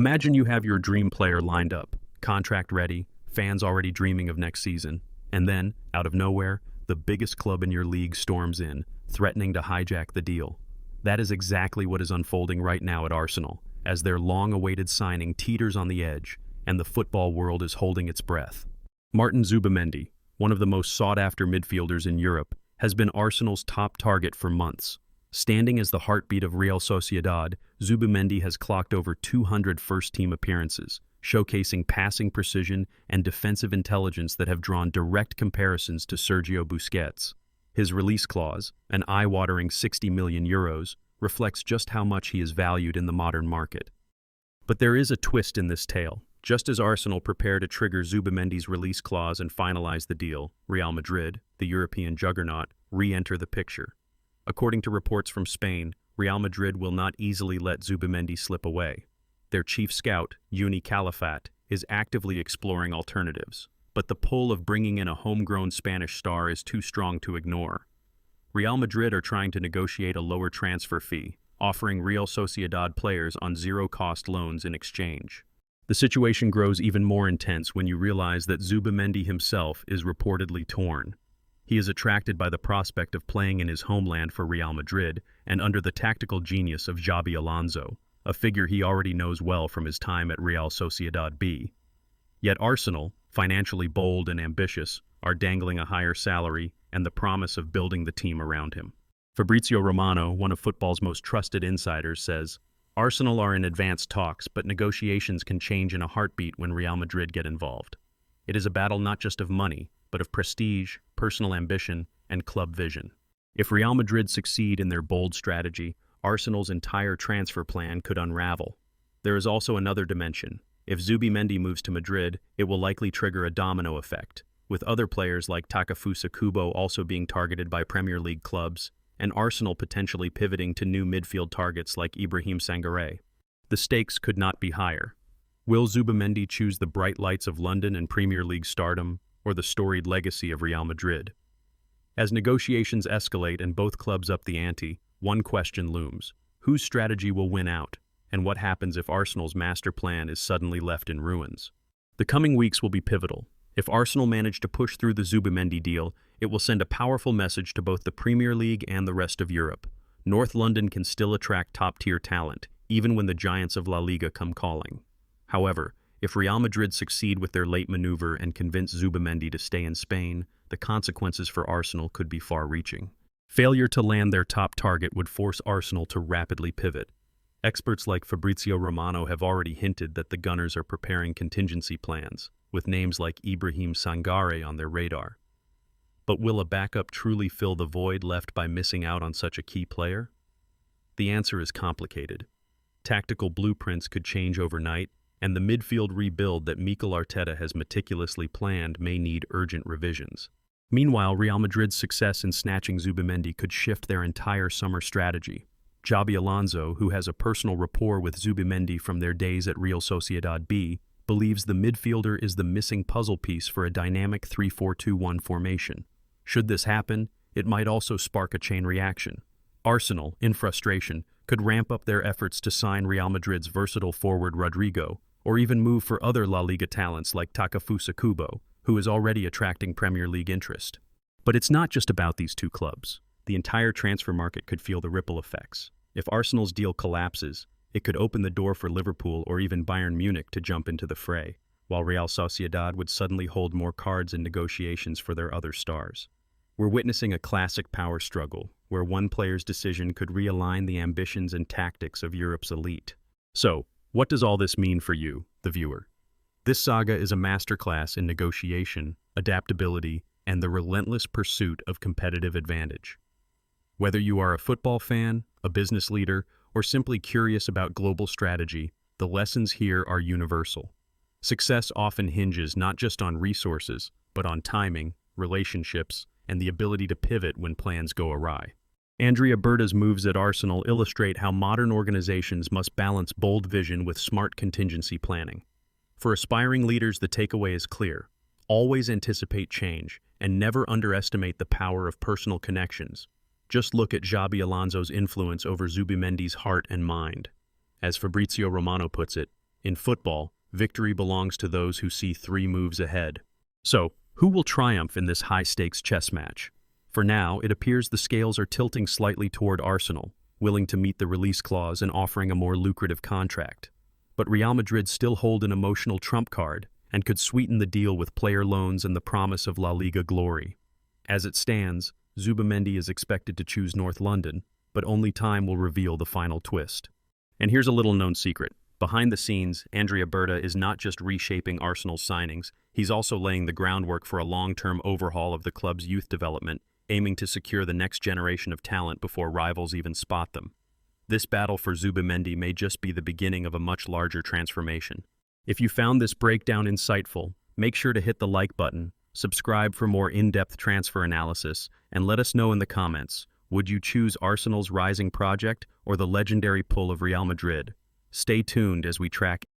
Imagine you have your dream player lined up, contract ready, fans already dreaming of next season, and then, out of nowhere, the biggest club in your league storms in, threatening to hijack the deal. That is exactly what is unfolding right now at Arsenal, as their long-awaited signing teeters on the edge, and the football world is holding its breath. Martin Zubimendi, one of the most sought-after midfielders in Europe, has been Arsenal's top target for months. Standing as the heartbeat of Real Sociedad, Zubimendi has clocked over 200 first-team appearances, showcasing passing precision and defensive intelligence that have drawn direct comparisons to Sergio Busquets. His release clause, an eye-watering €60 million, reflects just how much he is valued in the modern market. But there is a twist in this tale. Just as Arsenal prepare to trigger Zubimendi's release clause and finalize the deal, Real Madrid, the European juggernaut, re-enter the picture. According to reports from Spain, Real Madrid will not easily let Zubimendi slip away. Their chief scout, Uni Calafat, is actively exploring alternatives, but the pull of bringing in a homegrown Spanish star is too strong to ignore. Real Madrid are trying to negotiate a lower transfer fee, offering Real Sociedad players on zero-cost loans in exchange. The situation grows even more intense when you realize that Zubimendi himself is reportedly torn. He is attracted by the prospect of playing in his homeland for Real Madrid and under the tactical genius of Xabi Alonso, a figure he already knows well from his time at Real Sociedad B. Yet Arsenal, financially bold and ambitious, are dangling a higher salary and the promise of building the team around him. Fabrizio Romano, one of football's most trusted insiders, says, Arsenal are in advanced talks, but negotiations can change in a heartbeat when Real Madrid get involved. It is a battle not just of money, but of prestige, personal ambition, and club vision. If Real Madrid succeed in their bold strategy, Arsenal's entire transfer plan could unravel. There is also another dimension. If Zubimendi moves to Madrid, it will likely trigger a domino effect, with other players like Takefusa Kubo also being targeted by Premier League clubs, and Arsenal potentially pivoting to new midfield targets like Ibrahim Sangare. The stakes could not be higher. Will Zubimendi choose the bright lights of London and Premier League stardom, or the storied legacy of Real Madrid? As negotiations escalate and both clubs up the ante, one question looms. Whose strategy will win out, and what happens if Arsenal's master plan is suddenly left in ruins? The coming weeks will be pivotal. If Arsenal manage to push through the Zubimendi deal, it will send a powerful message to both the Premier League and the rest of Europe. North London can still attract top-tier talent, even when the giants of La Liga come calling. However, if Real Madrid succeed with their late maneuver and convince Zubimendi to stay in Spain, the consequences for Arsenal could be far-reaching. Failure to land their top target would force Arsenal to rapidly pivot. Experts like Fabrizio Romano have already hinted that the Gunners are preparing contingency plans, with names like Ibrahim Sangare on their radar. But will a backup truly fill the void left by missing out on such a key player? The answer is complicated. Tactical blueprints could change overnight, and the midfield rebuild that Mikel Arteta has meticulously planned may need urgent revisions. Meanwhile, Real Madrid's success in snatching Zubimendi could shift their entire summer strategy. Xabi Alonso, who has a personal rapport with Zubimendi from their days at Real Sociedad B, believes the midfielder is the missing puzzle piece for a dynamic 3-4-2-1 formation. Should this happen, it might also spark a chain reaction. Arsenal, in frustration, could ramp up their efforts to sign Real Madrid's versatile forward Rodrigo, or even move for other La Liga talents like Takefusa Kubo, who is already attracting Premier League interest. But it's not just about these two clubs. The entire transfer market could feel the ripple effects. If Arsenal's deal collapses, it could open the door for Liverpool or even Bayern Munich to jump into the fray, while Real Sociedad would suddenly hold more cards in negotiations for their other stars. We're witnessing a classic power struggle, where one player's decision could realign the ambitions and tactics of Europe's elite. So, what does all this mean for you, the viewer? This saga is a masterclass in negotiation, adaptability, and the relentless pursuit of competitive advantage. Whether you are a football fan, a business leader, or simply curious about global strategy, the lessons here are universal. Success often hinges not just on resources, but on timing, relationships, and the ability to pivot when plans go awry. Andrea Berta's moves at Arsenal illustrate how modern organizations must balance bold vision with smart contingency planning. For aspiring leaders, the takeaway is clear. Always anticipate change, and never underestimate the power of personal connections. Just look at Xabi Alonso's influence over Zubimendi's heart and mind. As Fabrizio Romano puts it, In football, victory belongs to those who see 3 moves ahead. So, who will triumph in this high-stakes chess match? For now, it appears the scales are tilting slightly toward Arsenal, willing to meet the release clause and offering a more lucrative contract. But Real Madrid still hold an emotional trump card and could sweeten the deal with player loans and the promise of La Liga glory. As it stands, Zubimendi is expected to choose North London, but only time will reveal the final twist. And here's a little-known secret. Behind the scenes, Andrea Berta is not just reshaping Arsenal's signings, he's also laying the groundwork for a long-term overhaul of the club's youth development, aiming to secure the next generation of talent before rivals even spot them. This battle for Zubimendi may just be the beginning of a much larger transformation. If you found this breakdown insightful, make sure to hit the like button, subscribe for more in-depth transfer analysis, and let us know in the comments, would you choose Arsenal's rising project or the legendary pull of Real Madrid? Stay tuned as we track